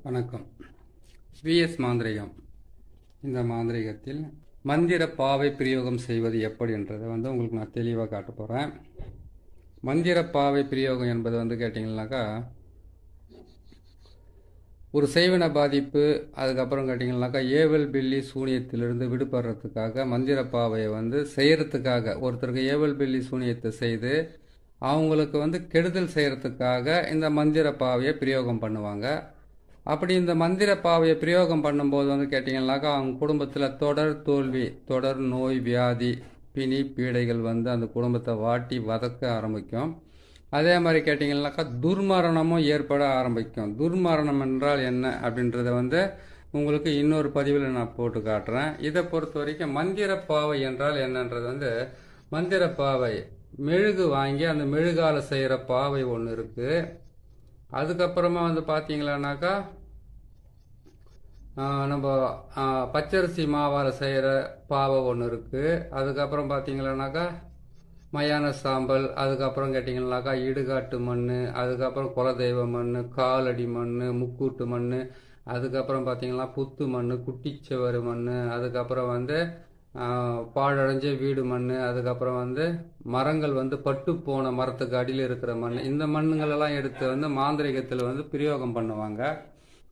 வணக்கம். விஎஸ் மாந்திரிகம். இந்த மாந்திரிகத்தில் மந்திர பாவை பிரயோகம் செய்வது எப்படி என்றதை உங்களுக்கு நான் தெளிவாக காட்ட போகிறேன். மந்திர பாவை பிரயோகம் என்பது கேட்டிங்கன்னாக்கா, ஒரு செய்வன பாதிப்பு, அதுக்கப்புறம் கேட்டிங்கன்னாக்கா ஏவல் பில்லி சூனியத்திலிருந்து விடுபடுறதுக்காக மந்திர பாவையை செய்கிறதுக்காக, ஒருத்தருக்கு ஏவல் பில்லி சூனியத்தை செய்து அவங்களுக்கு கெடுதல் செய்கிறதுக்காக இந்த மந்திர பாவையை பிரயோகம் பண்ணுவாங்க. அப்படி இந்த மந்திர பாவையை பிரயோகம் பண்ணும்போது கேட்டிங்கன்னாக்கா, அவங்க குடும்பத்தில் தொடர் தோல்வி, தொடர் நோய், வியாதி, பிணி, பீடைகள் அந்த குடும்பத்தை வாட்டி வதக்க ஆரம்பிக்கும். அதே மாதிரி கேட்டிங்கன்னாக்கா துர்மரணமும் ஏற்பட ஆரம்பிக்கும். துர்மரணம் என்றால் என்ன அப்படின்றத உங்களுக்கு இன்னொரு பதிவில் நான் போட்டு காட்டுறேன். இதை பொறுத்த வரைக்கும் மந்திர பாவை என்றால் என்னன்றது மந்திர பாவை மெழுகு வாங்கி அந்த மெழுகால செய்கிற பாவை ஒன்று இருக்குது. அதுக்கப்புறமா பார்த்தீங்களானாக்கா, நம்ம பச்சரிசி மாவால் செய்கிற பாவை ஒன்று இருக்குது. அதுக்கப்புறம் பார்த்தீங்களானாக்கா மயான சாம்பல், அதுக்கப்புறம் கேட்டிங்கன்னாக்கா இடுகாட்டு மண், அதுக்கப்புறம் குலதெய்வ மண், காலடி மண், முக்கூட்டு மண், அதுக்கப்புறம் பார்த்தீங்கன்னா புத்து மண், குட்டிச்சவர் மண், அதுக்கப்புறம் பாழடைஞ்ச வீடு மண், அதுக்கப்புறம் மரங்கள் பட்டு போன மரத்துக்கு அடியில் இருக்கிற மண், இந்த மண்ணுங்களெல்லாம் எடுத்து மாந்திரிகத்தில் பிரயோகம் பண்ணுவாங்க.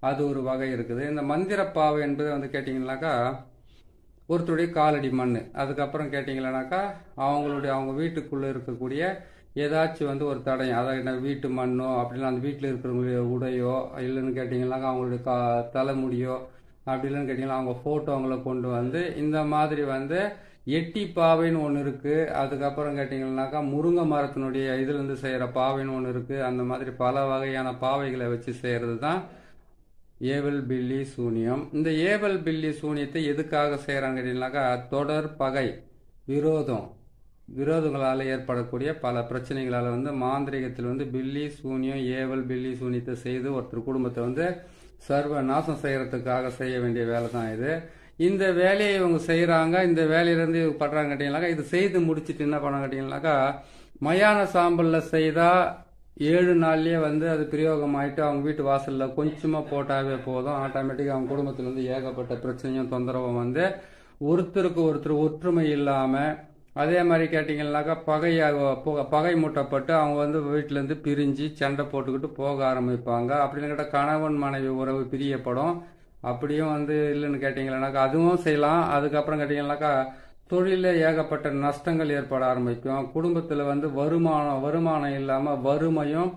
அது ஒரு வகை இருக்குது. இந்த மந்திர பாவை என்பது கேட்டிங்கன்னாக்கா ஒருத்தருடைய காலடி மண், அதுக்கப்புறம் கேட்டிங்கன்னாக்கா அவங்க வீட்டுக்குள்ளே இருக்கக்கூடிய ஏதாச்சும் ஒரு தடயம், அதாவது வீட்டு மண்ணோ அப்படின்னா அந்த வீட்டில் இருக்கிறவங்களுடைய உடையோ, இல்லைன்னு கேட்டிங்கன்னாக்கா அவங்களுடைய தலைமுடியோ, அப்படி இல்லைன்னு கேட்டிங்கன்னா அவங்க ஃபோட்டோங்களை கொண்டு இந்த மாதிரி எட்டி பாவைன்னு ஒன்று இருக்குது. அதுக்கப்புறம் கேட்டிங்கன்னாக்கா முருங்கை மரத்தினுடைய இதுலேருந்து செய்கிற பாவைன்னு ஒன்று இருக்குது. அந்த மாதிரி பல வகையான பாவைகளை வச்சு செய்கிறது தான் ஏவல் பில்லி சூனியம். இந்த ஏவல் பில்லி சூனியத்தை எதுக்காக செய்கிறாங்க கேட்டிங்கனாக்கா, தொடர் பகை, விரோதங்களால் ஏற்படக்கூடிய பல பிரச்சனைகளால் மாந்திரிகத்தில் பில்லி சூனியம், ஏவல் பில்லி சூனியத்தை செய்து ஒருத்தர் குடும்பத்தை சர்வ நாசம் செய்கிறதுக்காக செய்ய வேண்டிய வேலை தான் இது. இந்த வேலையை இவங்க செய்கிறாங்க. இந்த வேலையிலேருந்து படுறாங்க கேட்டிங்கனாக்கா, இது செய்து முடிச்சுட்டு என்ன பண்ண கேட்டிங்கனாக்கா, மயான சாம்பலில் செய்தால் 7 நாள்லேயே அது பிரயோகம் ஆகிட்டு அவங்க வீட்டு வாசலில் கொஞ்சமாக போட்டாவே போதும். ஆட்டோமேட்டிக்காக அவங்க குடும்பத்தில் ஏகப்பட்ட பிரச்சனையும் தொந்தரவும் ஒருத்தருக்கு ஒருத்தர் ஒற்றுமை இல்லாமல், அதே மாதிரி கேட்டிங்கன்னாக்கா பகை மூட்டப்பட்டு அவங்க வீட்டிலேருந்து பிரிஞ்சு சண்டை போட்டுக்கிட்டு போக ஆரம்பிப்பாங்க. அப்படின்னு கேட்டால் கணவன் மனைவி உறவு பிரியப்படும். அப்படியும் இல்லைன்னு கேட்டிங்கன்னாக்கா அதுவும் செய்யலாம். அதுக்கப்புறம் கேட்டிங்கன்னாக்கா தொழிலில் ஏகப்பட்ட நஷ்டங்கள் ஏற்பட ஆரம்பிக்கும். குடும்பத்தில் வருமானம் இல்லாமல் வறுமையும்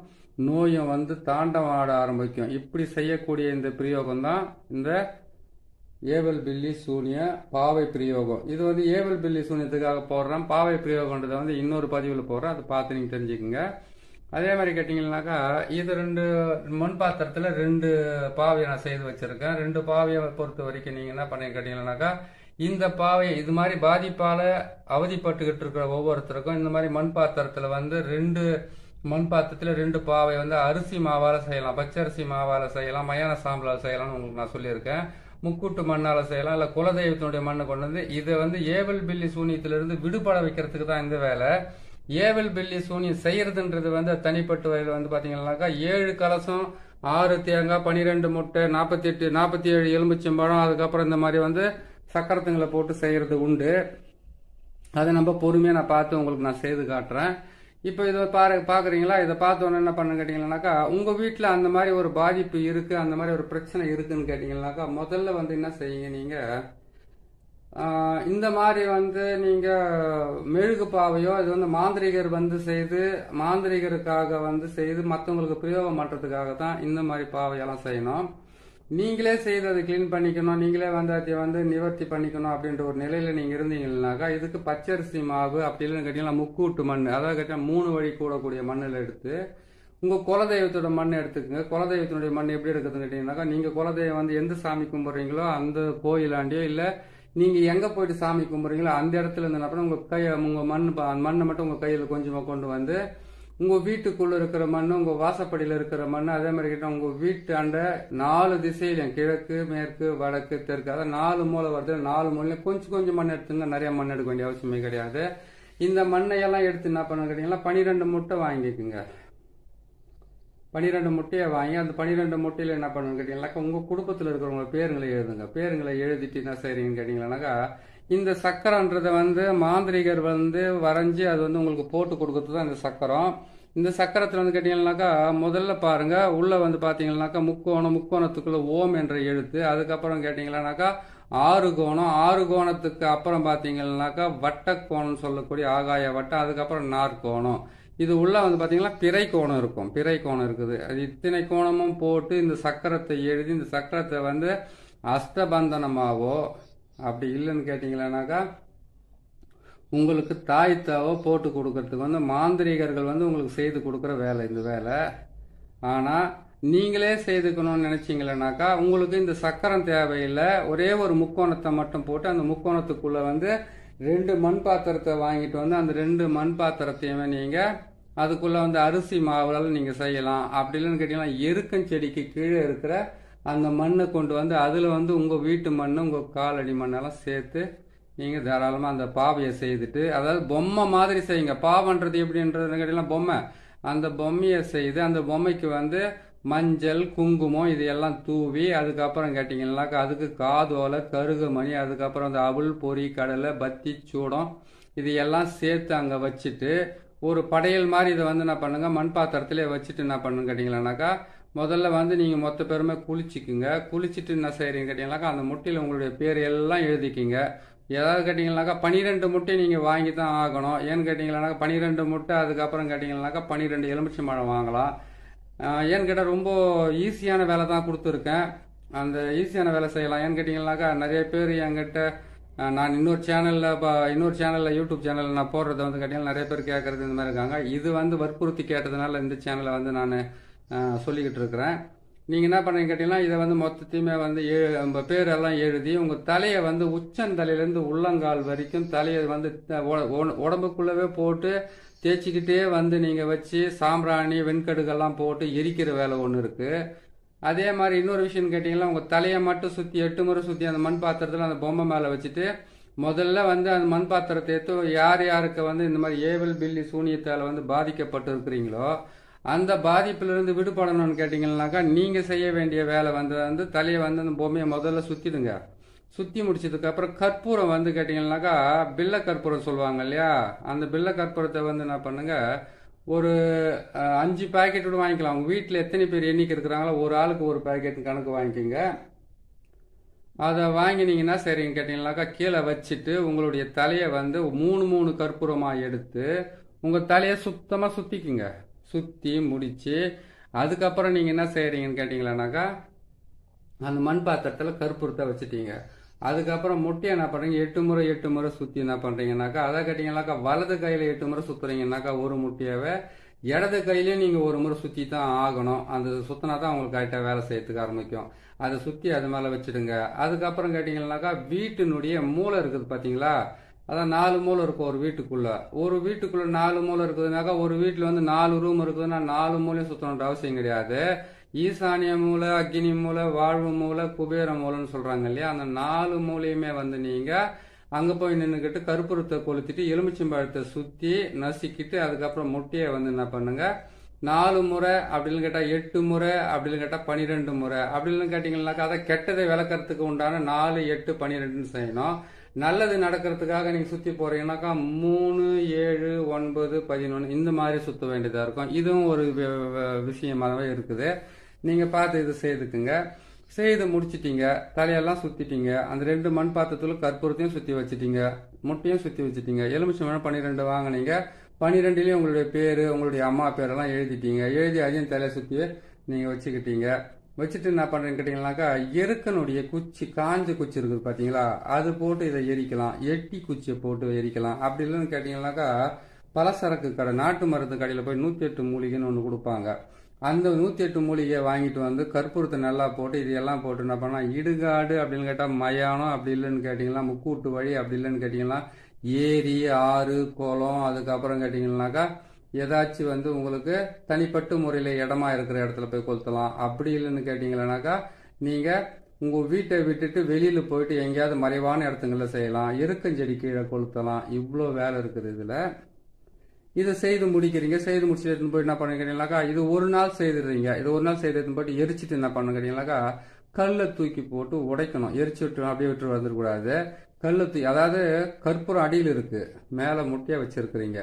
நோயும் தாண்டவாட ஆரம்பிக்கும். இப்படி செய்யக்கூடிய இந்த பிரயோகம் தான் இந்த ஏவல் பில்லி சூனிய பாவை பிரயோகம். இது ஏவல் பில்லி சூனியத்துக்காக போடுறேன். பாவை பிரயோகன்றதை இன்னொரு பதிவில் போடுறேன். அதை பார்த்து நீங்கள் தெரிஞ்சுக்கோங்க. அதே மாதிரி கேட்டிங்கன்னாக்கா, இது 2 மண் பாத்திரத்தில் 2 பாவையை நான் செய்து வச்சுருக்கேன். 2 பாவையை பொறுத்த வரைக்கும் நீங்கள் என்ன பண்ணி கேட்டிங்கன்னாக்கா, இந்த பாவை இது மாதிரி பாதிப்பால் அவதிப்பட்டுக்கிட்டு இருக்கிற ஒவ்வொருத்தருக்கும் இந்த மாதிரி மண் பாத்திரத்தில் 2 மண் பாத்திரத்தில் 2 பாவை அரிசி மாவால் செய்யலாம், பச்சரிசி மாவால் செய்யலாம், மயான சாம்பலால் செய்யலாம்னு உங்களுக்கு நான் சொல்லியிருக்கேன். முக்கூட்டு மண்ணால் செய்யலாம், இல்லை குலதெய்வத்தினுடைய மண்ணை கொண்டு இதை ஏவல் பில்லி சூனியத்திலிருந்து விடுபட வைக்கிறதுக்கு தான் இந்த வேலை. ஏவல் பில்லி சூனியம் செய்யறதுன்றது தனிப்பட்ட வகையில் பார்த்தீங்கன்னாக்கா 7 கலசம், 6 தேங்காய், 12 முட்டை, 47 எலுமிச்சம்பழம், அதுக்கப்புறம் இந்த மாதிரி சக்கரத்துங்களை போட்டு செய்கிறது உண்டு. அதை நம்ம பொறுமையாக நான் பார்த்து உங்களுக்கு நான் செய்து காட்டுறேன். இப்போ இதை பார்க்குறீங்களா? இதை பார்த்தோன்னே என்ன பண்ண கேட்டிங்கன்னாக்கா, உங்கள் வீட்டில் அந்த மாதிரி ஒரு பாதிப்பு இருக்குது, அந்த மாதிரி ஒரு பிரச்சனை இருக்குதுன்னு கேட்டிங்கன்னாக்கா, முதல்ல என்ன செய்யுங்க, நீங்கள் இந்த மாதிரி நீங்கள் மெழுகு பாவையோ இது மாந்திரிகர் செய்து மாந்திரிகருக்காக செய்து மற்றவங்களுக்கு பிரயோகம் பண்ணுறதுக்காக தான் இந்த மாதிரி பாவையெல்லாம் செய்யணும். நீங்களே செய்து அதை கிளீன் பண்ணிக்கணும், நீங்களே அதை நிவர்த்தி பண்ணிக்கணும் அப்படின்ற ஒரு நிலையில் நீங்கள் இருந்தீங்கன்னாக்கா, இதுக்கு பச்சரிசி மாவு அப்படி இல்லைன்னு கேட்டிங்கன்னா முக்கூட்டு மண், அதாவது கேட்டால் 3 வழி கூடக்கூடிய மண்ணில் எடுத்து உங்கள் குலதெய்வத்தோட மண் எடுத்துக்கோங்க. குலதெய்வத்தினுடைய மண் எப்படி எடுக்குதுன்னு கேட்டிங்கன்னாக்கா, நீங்கள் குலதெய்வம் எந்த சாமி கும்பிட்றீங்களோ அந்த கோயிலாண்டியோ, இல்லை நீங்கள் எங்கே போயிட்டு சாமி கும்பிட்றீங்களோ அந்த இடத்துல இருந்தப்போ உங்கள் மண்ணை மட்டும் உங்கள் கையில் கொஞ்சமாக கொண்டு உங்கள் வீட்டுக்குள்ளே இருக்கிற மண், உங்கள் வாசப்படியில் இருக்கிற மண், அதே மாதிரி கிட்ட உங்கள் வீட்டு அண்டை 4 திசையிலையும் கிழக்கு, மேற்கு, வடக்கு, தெற்கு, அதாவது 4 மூலை வருது. 4 மூலையும் கொஞ்சம் மண் எடுத்துங்க. நிறைய மண் எடுக்க வேண்டிய அவசியமே கிடையாது. இந்த மண்ணையெல்லாம் எடுத்து என்ன பண்ண கேட்டிங்கன்னா 12 முட்டை வாங்கிக்குங்க. 12 முட்டையை வாங்கி அந்த 12 முட்டையில் என்ன பண்ணணும்னு கேட்டீங்கன்னாக்கா உங்கள் குடும்பத்தில் இருக்கிறவங்க பேருங்களை எழுதுங்க. பேருங்களை எழுதிட்டு என்ன செய்றீங்கன்னு கேட்டீங்கன்னாக்கா இந்த சக்கரன்றதை வந்து மாந்திரிகர் வந்து வரைஞ்சி அது வந்து உங்களுக்கு போட்டு கொடுக்கறது தான் இந்த சக்கரம். இந்த சக்கரத்தில் வந்து கேட்டீங்கன்னாக்கா முதல்ல பாருங்க உள்ள வந்து பார்த்தீங்கன்னாக்கா முக்கோணத்துக்குள்ள ஓம் என்ற எழுத்து. அதுக்கப்புறம் கேட்டீங்கன்னாக்கா 6 கோணம், 6 கோணத்துக்கு அப்புறம் பார்த்தீங்கன்னாக்கா வட்டக்கோணம் சொல்லக்கூடிய ஆகாய வட்டம், அதுக்கப்புறம் நாற்கோணம். இது உள்ள வந்து பார்த்தீங்கன்னா பிறை கோணம் இருக்கும். பிறை கோணம் இருக்குது. அது இத்தனை கோணமும் போட்டு இந்த சக்கரத்தை எழுதி இந்த சக்கரத்தை வந்து அஷ்டபந்தனமாவோ அப்படி இல்லைன்னு கேட்டிங்களானாக்கா உங்களுக்கு தாய்த்தாவோ போட்டு கொடுக்கறதுக்கு வந்து மாந்திரிகர்கள் வந்து உங்களுக்கு செய்து கொடுக்குற வேலை இந்த வேலை. ஆனால் நீங்களே செய்துக்கணும்னு நினச்சிங்களேனாக்கா உங்களுக்கு இந்த சக்கரம் தேவையில்லை. ஒரே ஒரு முக்கோணத்தை மட்டும் போட்டு அந்த முக்கோணத்துக்குள்ளே வந்து 2 மண் பாத்திரத்தை வாங்கிட்டு வந்து அந்த 2 மண் பாத்திரத்தையுமே நீங்கள் அதுக்குள்ளே வந்து அரிசி மாவுலால் நீங்கள் செய்யலாம். அப்படி இல்லைன்னு கேட்டிங்கன்னா எருக்கஞ்செடிக்கு கீழே இருக்கிற அந்த மண்ணை கொண்டு வந்து அதில் வந்து உங்கள் வீட்டு மண் உங்கள் காலடி மண்ணெல்லாம் சேர்த்து நீங்கள் தாராளமாக அந்த பாவையை செய்துட்டு, அதாவது பொம்மை மாதிரி செய்யுங்க. பாவன்றது எப்படின்றதுன்னு கேட்டிங்கன்னா பொம்மை. அந்த பொம்மையை செய்து அந்த பொம்மைக்கு வந்து மஞ்சள் குங்குமம் இது எல்லாம் தூவி அதுக்கப்புறம் கேட்டிங்கன்னாக்கா அதுக்கு காதோலை கருகுமணி அதுக்கப்புறம் அந்த அவுள் பொறி கடலை பத்தி சூடம் இது எல்லாம் சேர்த்து அங்கே வச்சுட்டு ஒரு படையல் மாதிரி இதை வந்து என்ன பண்ணுங்க மண் பாத்திரத்திலே வச்சுட்டு என்ன பண்ணுன்னு கேட்டிங்களானாக்கா முதல்ல வந்து நீங்கள் மொத்த பேருமே குளிச்சுக்குங்க. குளிச்சுட்டு என்ன செய்கிறீங்க கேட்டிங்கனாக்கா அந்த முட்டையில் உங்களுடைய பேர் எல்லாம் எழுதிக்கிங்க. ஏதாவது கேட்டிங்கனாக்கா 12 முட்டை நீங்கள் வாங்கி தான் ஆகணும். ஏன்னு கேட்டிங்களானாக்கா 12 முட்டை அதுக்கப்புறம் கேட்டிங்கனாக்கா 12 எலுமிச்சை பழம் வாங்கலாம். ஏன்னு கேட்டால் ரொம்ப ஈஸியான வேலை தான் கொடுத்துருக்கேன். அந்த ஈஸியான வேலை செய்யலாம். ஏன்னு கேட்டிங்கனாக்கா நிறைய பேர் என்கிட்ட நான் இன்னொரு சேனலில் யூடியூப் சேனலில் நான் போடுறத வந்து கேட்டிங்கன்னா நிறைய பேர் கேட்குறது இந்த மாதிரி இருக்காங்க. இது வந்து வற்புறுத்தி கேட்டதுனால இந்த சேனலை வந்து நான் சொல்லிக்கிட்டு இருக்கிறேன். நீங்கள் என்ன பண்ணுறீங்க கேட்டிங்கன்னா இதை வந்து மொத்தத்தையுமே வந்து உங்கள் பேரெல்லாம் எழுதி உங்கள் தலையை வந்து உச்சந்தலையிலேருந்து உள்ளங்கால் வரைக்கும் தலையை வந்து உடம்புக்குள்ளவே போட்டு தேய்ச்சிக்கிட்டே வந்து நீங்கள் வச்சு சாம்பிராணி வெண்கடுகெல்லாம் போட்டு எரிக்கிற வேலை ஒன்று இருக்குது. அதே மாதிரி இன்னொரு விஷயம் கேட்டிங்கன்னா உங்கள் தலையை மட்டும் சுற்றி 8 முறை சுற்றி அந்த மண் பாத்திரத்தில் அந்த பொம்மை மேலே வச்சுட்டு முதல்ல வந்து அந்த மண் பாத்திரத்தை எடுத்து யாருக்கு வந்து இந்த மாதிரி ஏவல் பில்லி சூனியத்தால் வந்து பாதிக்கப்பட்டு இருக்கிறீங்களோ அந்த பாதிப்பிலிருந்து விடுபடணும்னு கேட்டிங்கன்னாக்கா நீங்கள் செய்ய வேண்டிய வேலை வந்து தலையை வந்து அந்த பொம்மையை முதல்ல சுற்றிடுங்க. சுற்றி முடிச்சதுக்கப்புறம் கற்பூரம் வந்து கேட்டிங்கன்னாக்கா பில்ல கற்பூரம் சொல்லுவாங்க இல்லையா, அந்த பில்ல கற்பூரத்தை வந்து என்ன பண்ணுங்க ஒரு 5 பாக்கெட் கூட வாங்கிக்கலாம். உங்கள் வீட்டில் எத்தனை பேர் எண்ணிக்கை இருக்கிறாங்களோ ஒரு ஆளுக்கு ஒரு பாக்கெட் கணக்கு வாங்கிக்கோங்க. அதை வாங்கினீங்கன்னா சரின்னு கேட்டிங்கனாக்கா கீழே வச்சுட்டு உங்களுடைய தலையை வந்து 3 கற்பூரமாக எடுத்து உங்கள் தலையை சுத்தமாக சுற்றிக்குங்க. சுற்றி முடித்து அதுக்கப்புறம் நீங்கள் என்ன செய்கிறீங்கன்னு கேட்டிங்களானாக்கா அந்த மண் பாத்திரத்தில் கற்பூரத்தை வச்சுட்டீங்க. அதுக்கப்புறம் முட்டையை என்ன பண்ணுறீங்க 8 முறை சுற்றி என்ன பண்ணுறீங்கன்னாக்கா அதை கேட்டிங்கனாக்கா வலது கையில் 8 முறை சுற்றுறீங்கன்னாக்கா ஒரு முட்டையாவே இடது கையிலையும் நீங்கள் ஒரு முறை சுற்றி தான் ஆகணும். அந்த சுற்றினா தான் உங்களுக்கு கரெக்டாக வேலை செய்யறதுக்கு ஆரம்பிக்கும். அதை சுற்றி அது மேலே வச்சுடுங்க. அதுக்கப்புறம் கேட்டிங்கன்னாக்கா வீட்டினுடைய மூளை இருக்குது பார்த்தீங்களா, அதான் 4 மூலை இருக்கும் ஒரு வீட்டுக்குள்ளே. ஒரு வீட்டுக்குள்ளே 4 மூலை இருக்குதுனாக்கா ஒரு வீட்டில் வந்து 4 ரூம் இருக்குதுன்னா 4 மூலையும் சுற்றணுன்ற அவசியம் கிடையாது. ஈசானிய மூலை அக்னி மூலை வாழ்வு மூலை குபேர மூலைன்னு சொல்கிறாங்க இல்லையா, அந்த 4 மூலையுமே வந்து நீங்கள் அங்கே போய் நின்றுக்கிட்டு கற்பூரத்தை கொளுத்திட்டு எலுமிச்சம்பழத்தை சுற்றி நசுக்கிட்டு அதுக்கப்புறம் முட்டையை வந்து என்ன பண்ணுங்க 4 முறை அப்படின்னு கேட்டால் 8 முறை அப்படின்னு கேட்டால் 12 முறை அப்படின்னு கேட்டிங்கன்னாக்கா அதை கெட்டதை விளக்கறதுக்கு உண்டான 4 8 12 செய்யணும். நல்லது நடக்கிறதுக்காக நீங்கள் சுற்றி போகிறீங்கன்னாக்கா 3 7 9 11 இந்த மாதிரி சுற்ற வேண்டியதாக இருக்கும். இதுவும் ஒரு விஷயமாகவே இருக்குது. நீங்கள் பார்த்து இது செய்துக்குங்க. செய்து முடிச்சிட்டீங்க, தலையெல்லாம் சுற்றிட்டீங்க, அந்த 2 மண் பாத்திரத்தில் கற்பூரத்தையும் சுற்றி வச்சுட்டீங்க, முட்டையும் சுற்றி வச்சுட்டீங்க, எலுமிச்சம்பழம் 12 வாங்கினீங்க. 12லேயும் உங்களுடைய பேர் உங்களுடைய அம்மா பேரெல்லாம் எழுதிட்டீங்க. எழுதி அதையும் தலையை சுற்றி நீங்கள் வச்சுக்கிட்டீங்க. வச்சுட்டு என்ன பண்ணுறேன்னு கேட்டிங்கனாக்கா எருக்கனுடைய குச்சி காஞ்ச குச்சி இருக்குது பார்த்தீங்களா, அது போட்டு இதை எரிக்கலாம். எட்டி குச்சியை போட்டு எரிக்கலாம். அப்படி இல்லைன்னு கேட்டிங்கனாக்கா பலசரக்கு கடை நாட்டு மருந்து கடையில் போய் 108 மூலிகைன்னு ஒன்று கொடுப்பாங்க. அந்த 108 மூலிகையை வாங்கிட்டு வந்து கற்பூரத்தை நல்லா போட்டு இதையெல்லாம் போட்டு என்ன பண்ணலாம் இடுகாடு அப்படின்னு கேட்டால் மயானம், அப்படி இல்லைன்னு கேட்டிங்கன்னா முக்கூட்டு வழி, அப்படி இல்லைன்னு கேட்டிங்கன்னா ஏரி ஆறு குளம், அதுக்கப்புறம் கேட்டிங்கன்னாக்கா ஏதாச்சும் வந்து உங்களுக்கு தனிப்பட்ட முறையில் இடமா இருக்கிற இடத்துல போய் கொளுத்தலாம். அப்படி இல்லைன்னு கேட்டிங்கன்னாக்கா நீங்கள் உங்கள் வீட்டை விட்டுட்டு வெளியில் போயிட்டு எங்கேயாவது மறைவான இடத்துங்களில் செய்யலாம். எருக்கஞ்செடி கீழே கொளுத்தலாம். இவ்வளோ வேலை இருக்குது இதில். இதை செய்து முடிக்கிறீங்க. செய்து முடிச்சுட்டு எடுத்துன்னு போய் என்ன பண்ணுறீங்கன்னாக்கா, இது ஒரு நாள் செய்துடுறீங்க. இது ஒரு நாள் செய்து எடுத்துன்னு போயிட்டு எரிச்சிட்டு என்ன பண்ணுறீங்கன்னாக்கா, கல்லை தூக்கி போட்டு உடைக்கணும். எரிச்சு விட்டு அப்படியே விட்டு வந்துடக்கூடாது. கல்லை தூக்கி, அதாவது கற்பூரம் அடியில் இருக்கு, மேலே முட்டையை வச்சிருக்கிறீங்க.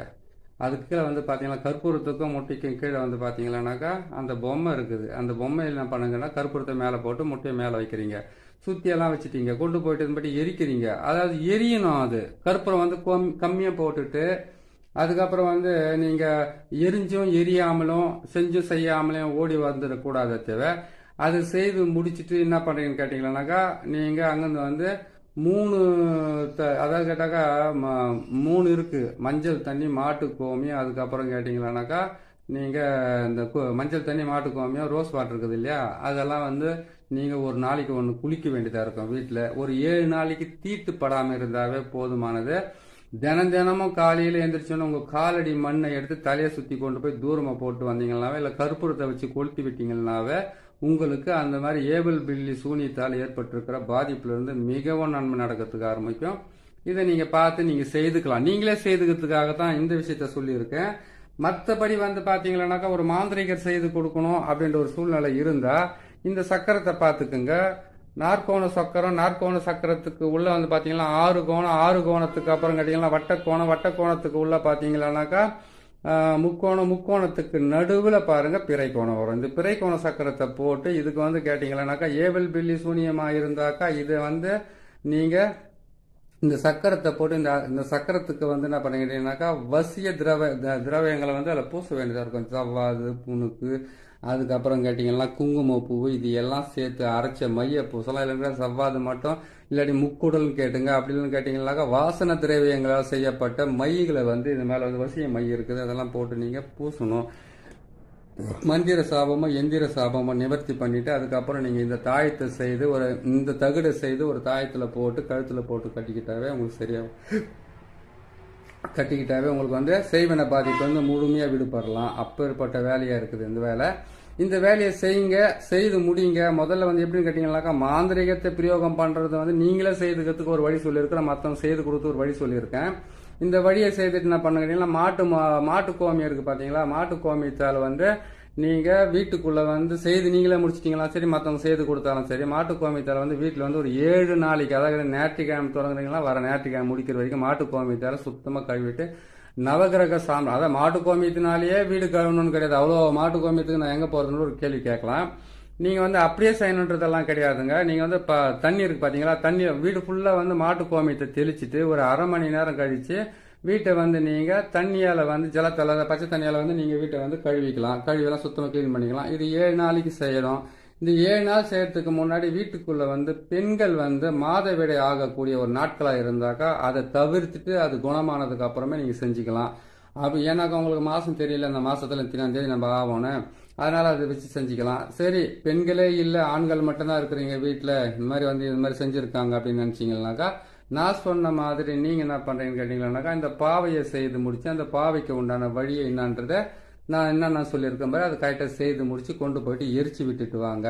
அதுக்கு கீழே வந்து பார்த்தீங்கன்னா கற்பூரத்துக்கும் முட்டைக்கும் கீழே வந்து பார்த்தீங்கன்னாக்கா அந்த பொம்மை இருக்குது. அந்த பொம்மையில் என்ன பண்ணுங்கன்னா கற்பூரத்தை மேலே போட்டு முட்டையை மேலே வைக்கிறீங்க. சுத்தியெல்லாம் வச்சுட்டீங்க. கொண்டு போயிட்டு எரிக்கிறீங்க. அதாவது எரியணும். அது கற்பூரம் வந்து கம்மியாக போட்டுட்டு அதுக்கப்புறம் வந்து நீங்கள் எரிஞ்சும் எரியாமலும் செஞ்சும் செய்யாமலும் ஓடி வந்துடக்கூடாத தேவை. அது செய்து முடிச்சுட்டு என்ன பண்ணுறீங்கன்னு கேட்டிங்கன்னாக்கா, நீங்கள் அங்கேருந்து வந்து 3 அதாவது கேட்டாக்கா 3 இருக்கு. மஞ்சள் தண்ணி, மாட்டு கோமியம், அதுக்கப்புறம் கேட்டிங்களானாக்கா நீங்கள் இந்த மஞ்சள் தண்ணி, மாட்டு கோமியம், ரோஸ் வாட்டர் இருக்குது இல்லையா, அதெல்லாம் வந்து நீங்கள் ஒரு நாளைக்கு ஒன்று குளிக்க வேண்டியதாக இருக்கும். வீட்டில் ஒரு 7 நாளைக்கு தீட்டு படாமல் இருந்தாவே போதுமானது. தினமும் காலையில் எழுந்திரிச்சோன்னு உங்கள் காலடி மண்ணை எடுத்து தலையை சுற்றி கொண்டு போய் தூரமாக போட்டு வந்தீங்கன்னாவே, இல்லை கற்பூரத்தை வச்சு கொளுத்தி விட்டீங்கன்னாவே உங்களுக்கு அந்த மாதிரி ஏவல் பில்லி சூனியத்தால் ஏற்பட்டிருக்கிற பாதிப்புலேருந்து மிகவும் நன்மை நடக்கிறதுக்கு ஆரம்பிக்கும். இதை நீங்கள் பார்த்து நீங்கள் செய்துக்கலாம். நீங்களே செய்துக்கிறதுக்காக தான் இந்த விஷயத்த சொல்லியிருக்கேன். மற்றபடி வந்து பார்த்தீங்கன்னாக்கா ஒரு மாந்திரிகர் செய்து கொடுக்கணும் அப்படின்ற ஒரு சூழ்நிலை இருந்தால் இந்த சக்கரத்தை பார்த்துக்குங்க. நாற்கோண சக்கரம், நாற்கோண சக்கரத்துக்கு உள்ள வந்து பார்த்தீங்கன்னா 6 கோணம், 6 கோணத்துக்கு அப்புறம் கேட்டிங்கன்னா வட்டக்கோணம், வட்டக்கோணத்துக்கு உள்ள பார்த்தீங்கன்னாக்கா முக்கோணம், முக்கோணத்துக்கு நடுவில் பாருங்க பிறை கோணம் வரும். இந்த பிறை கோண சக்கரத்தை போட்டு இதுக்கு வந்து கேட்டிங்கன்னாக்கா ஏவல் பில்லி சூனியமாக இருந்தாக்கா இதை வந்து நீங்கள் இந்த சக்கரத்தை போட்டு இந்த சக்கரத்துக்கு வந்து என்ன பண்ணிக்கிட்டீங்கன்னாக்கா வசிய திரவியங்களை வந்து அதில் பூச வேண்டியதாக இருக்கும். சவ்வாது, புணுக்கு, அதுக்கப்புறம் கேட்டிங்கன்னா குங்குமப்பூ, இது எல்லாம் சேர்த்து அரைச்ச மைய பூசலாம். இல்லைன்னா சவ்வாது மட்டும், இல்லாட்டி முக்குடல்னு கேட்டுங்க. அப்படின்னு கேட்டிங்கன்னாக்கா வாசன திரவியங்களால் செய்யப்பட்ட மைகளை வந்து இது மேலே வந்து வசிய மை இருக்குது, அதெல்லாம் போட்டு நீங்கள் பூசணும். மந்திர சாபமோ எந்திர சாபமோ நிவர்த்தி பண்ணிட்டு அதுக்கப்புறம் நீங்கள் இந்த தாயத்தை செய்து இந்த தகுடை செய்து ஒரு தாயத்தில் போட்டு கழுத்தில் போட்டு கட்டிக்கிட்டாவே உங்களுக்கு சரியாகும். கட்டிக்கிட்டாவே உங்களுக்கு வந்து செய்வன பாதிப்பு வந்து முழுமையாக விடுபடலாம். அப்பேற்பட்ட வேலையாக இருக்குது இந்த வேலை. இந்த வேலையை செய்து முடிங்க. முதல்ல வந்து எப்படின்னு கேட்டீங்கன்னாக்கா மாந்திரிகத்தை பிரயோகம் பண்ணுறது வந்து நீங்களே செய்துக்கிறதுக்கு ஒரு வழி சொல்லியிருக்கிறேன், மற்றவங்க செய்து கொடுத்து ஒரு வழி சொல்லியிருக்கேன். இந்த வழியை செய்துட்டு என்ன பண்ண கேட்டீங்கன்னா மாட்டு கோமியம் இருக்குது பார்த்தீங்களா, மாட்டு கோமியத்தால் வந்து நீங்கள் வீட்டுக்குள்ளே வந்து செய்து நீங்களே முடிச்சிட்டிங்களா சரி, மற்றவங்க செய்து கொடுத்தாலும் சரி, மாட்டு கோமியத்தால் வந்து வீட்டில் வந்து ஒரு 7 நாளைக்கு, அதாவது ஞாயிற்றுக்கிழமை தொடங்குறீங்களா வர ஞாயிற்றுக்கிழமை முடிக்கிற வரைக்கும் மாட்டு கோமியத்தால் சுத்தமாக கழுவிட்டு நவகிரக அதாவது மாட்டு கோமியத்தினாலேயே வீடு கழுவணும்னு கிடையாது. அவ்வளோ மாட்டு கோமியத்துக்கு நான் எங்கே போகிறதுன்னு ஒரு கேள்வி கேட்கலாம். நீங்கள் வந்து அப்படியே செய்யணுன்றதெல்லாம் கிடையாதுங்க. நீங்கள் வந்து தண்ணி இருக்குது பார்த்தீங்களா, தண்ணி வீடு ஃபுல்லாக வந்து மாட்டு கோமியத்தை தெளிச்சிட்டு ஒரு அரை மணி நேரம் கழித்து வீட்டை வந்து நீங்கள் தண்ணியால் வந்து ஜலத்தால் பச்சை தண்ணியால் வந்து நீங்கள் வீட்டை வந்து கழுவிலாம் சுத்தமாக க்ளீன் பண்ணிக்கலாம். இது 7 நாளைக்கு செய்யணும். இந்த 7 நாள் செய்யறதுக்கு முன்னாடி வீட்டுக்குள்ளே வந்து பெண்கள் வந்து மாதவிடை ஆகக்கூடிய ஒரு நாட்களாக இருந்தாக்கா அதை தவிர்த்துட்டு அது குணமானதுக்கு அப்புறமே நீங்கள் செஞ்சுக்கலாம். அப்போ ஏன்னாக்கா உங்களுக்கு மாதம் தெரியல, இந்த மாதத்தில் 3ஆம் நம்ம ஆகணும், அதனால் அதை வச்சு செஞ்சுக்கலாம். சரி, பெண்களே இல்லை ஆண்கள் மட்டும்தான் இருக்கிறீங்க வீட்டில், இந்த மாதிரி வந்து இது மாதிரி செஞ்சுருக்காங்க அப்படின்னு நினச்சிங்கன்னாக்கா நான் சொன்ன மாதிரி நீங்கள் என்ன பண்ணுறீங்கன்னு கேட்டிங்கன்னாக்கா இந்த பாவையை செய்து முடித்து அந்த பாவைக்கு உண்டான வழியை என்னன்றதை நான் சொல்லியிருக்கேன் பாரு, அதை கரெக்டாக செய்து முடித்து கொண்டு போயிட்டு எரிச்சு விட்டுட்டு வாங்க.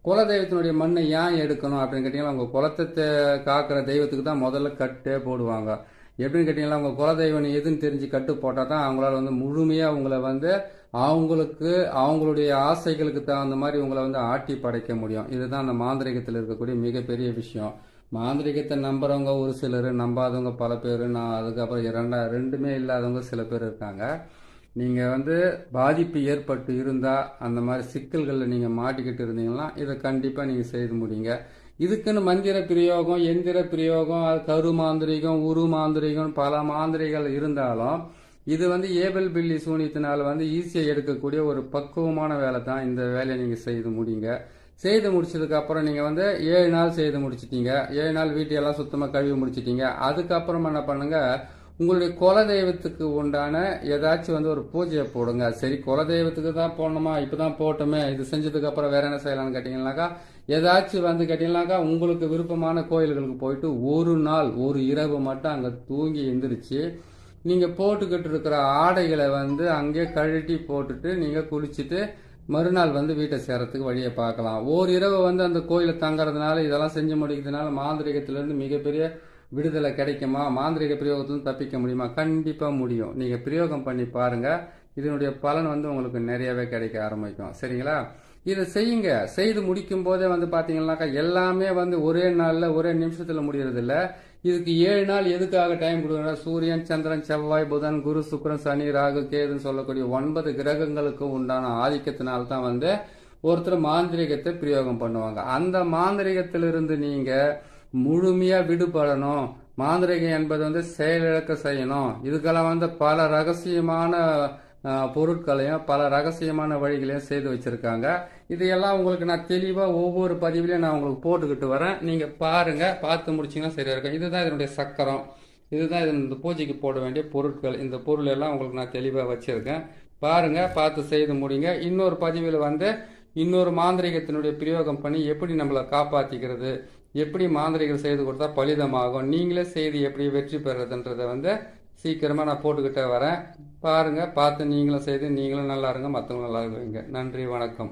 குலதெய்வத்தினுடைய மண்ணை ஏன் எடுக்கணும் அப்படின்னு கேட்டிங்கன்னா உங்கள் குலத்தை காக்கிற தெய்வத்துக்கு தான் முதல்ல கட்டே போடுவாங்க. எப்படின்னு கேட்டிங்கன்னா உங்கள் குலதெய்வம் எதுன்னு தெரிஞ்சு கட்டு போட்டால் தான் அவங்களால வந்து முழுமையாக உங்களை வந்து அவங்களுடைய ஆசைகளுக்கு தகுந்த மாதிரி உங்களை வந்து ஆட்டி படைக்க முடியும். இதுதான் அந்த மாந்திரிகத்தில் இருக்கக்கூடிய மிகப்பெரிய விஷயம். மாந்திரிகத்தை நம்புறவங்க ஒரு சிலர், நம்பாதவங்க பல பேர், நான் அதுக்கப்புறம் ரெண்டுமே இல்லாதவங்க சில பேர் இருக்காங்க. நீங்கள் வந்து பாதிப்பு ஏற்பட்டு இருந்தால் அந்த மாதிரி சிக்கல்களில் நீங்கள் மாட்டிக்கிட்டு இருந்தீங்கன்னா இதை கண்டிப்பாக நீங்கள் செய்து முடியுங்க. இதுக்குன்னு மந்திர பிரயோகம், எந்திர பிரயோகம், கரு மாந்திரிகம், உரு மாந்திரிகம், பல மாந்திரிகள் இருந்தாலும் இது வந்து ஏவல் பில்லி சூனியத்தினால் வந்து ஈஸியாக எடுக்கக்கூடிய ஒரு பக்குவமான வேலை தான். இந்த வேலையை நீங்கள் செய்து முடியுங்க. செய்து முடிச்சதுக்கு அப்புறம் நீங்கள் வந்து 7 நாள் செய்து முடிச்சிட்டீங்க. 7 நாள் வீட்டையெல்லாம் சுத்தமாக கழுவி முடிச்சிட்டீங்க. அதுக்கப்புறம் என்ன பண்ணுங்க, உங்களுடைய குலதெய்வத்துக்கு உண்டான ஏதாச்சும் வந்து ஒரு பூஜையை போடுங்க. சரி, குலதெய்வத்துக்கு தான் போடணுமா, இப்போதான் போட்டோமே, இது செஞ்சதுக்கு அப்புறம் வேற என்ன செய்யலாம்னு கேட்டீங்கன்னாக்கா ஏதாச்சும் வந்து கேட்டீங்கன்னாக்கா உங்களுக்கு விருப்பமான கோயில்களுக்கு போயிட்டு ஒரு நாள் ஒரு இரவு மட்டும் அங்கே தூங்கி எந்திரிச்சு நீங்கள் போட்டுக்கிட்டு இருக்கிற ஆடைகளை வந்து அங்கே கழட்டி போட்டுட்டு நீங்கள் குளிச்சுட்டு மறுநாள் வந்து வீட்டை சேரத்துக்கு வழியை பார்க்கலாம். ஓரிரவு வந்து அந்த கோயிலை தங்கறதுனால இதெல்லாம் செஞ்சு முடிக்கிறதுனால மாந்திரிகத்திலிருந்து மிகப்பெரிய விடுதலை கிடைக்குமா, மாந்திரிக பிரயோகத்திலிருந்து தப்பிக்க முடியுமா? கண்டிப்பா முடியும். நீங்க பிரயோகம் பண்ணி பாருங்க, இதனுடைய பலன் வந்து உங்களுக்கு நிறையவே கிடைக்க ஆரம்பிக்கும். சரிங்களா? இதை செய்யுங்க. செய்து முடிக்கும் போதே வந்து பாத்தீங்கன்னாக்கா எல்லாமே வந்து ஒரே நாள்ல ஒரே நிமிஷத்துல முடியறது இல்ல. இதுக்கு 7 நாள் எதுக்காக டைம் கொடுக்குறா? சூரியன், சந்திரன், செவ்வாய், புதன், குரு, சுக்கிரன், சனி, ராகு, கேதுன்னு சொல்லக்கூடிய 9 கிரகங்களுக்கு உண்டான ஆதிக்கத்தினால்தான் வந்து ஒருத்தர் மாந்திரிகத்தை பிரயோகம் பண்ணுவாங்க. அந்த மாந்திரிகத்திலிருந்து நீங்க முழுமையா விடுபடணும். மாந்திரிகம் என்பது வந்து செயலிழக்க செய்யணும். இதுக்கெல்லாம் வந்து பல ரகசியமான பொருட்களையும் பல ரகசியமான வழிகளையும் செய்து வச்சிருக்காங்க. இதையெல்லாம் உங்களுக்கு நான் தெளிவா ஒவ்வொரு பதிவிலையும் நான் உங்களுக்கு போட்டுக்கிட்டு வரேன். நீங்க பாருங்க, பார்த்து முடிச்சீங்கன்னா சரியா இருக்கும். இதுதான் இதனுடைய சக்கரம், இதுதான் இந்த பூஜைக்கு போட வேண்டிய பொருட்கள். இந்த பொருள் எல்லாம் உங்களுக்கு நான் தெளிவா வச்சிருக்கேன். பாருங்க, பார்த்து செய்து முடிங்க. இன்னொரு பதிவில் வந்து இன்னொரு மாந்திரிகத்தினுடைய பிரயோகம் பண்ணி எப்படி நம்மளை காப்பாத்திக்கிறது, எப்படி மாந்திரிகம் செய்து கொடுத்தா பலிதமாகும், நீங்களே செய்து எப்படி வெற்றி பெறதுன்றதை வந்து சீக்கிரமா நான் போட்டுக்கிட்டே வரேன். பாருங்க, பார்த்து நீங்களும் செய்து நீங்களும் நல்லா இருங்க, மற்றவங்களும் நல்லா இருங்க. நன்றி, வணக்கம்.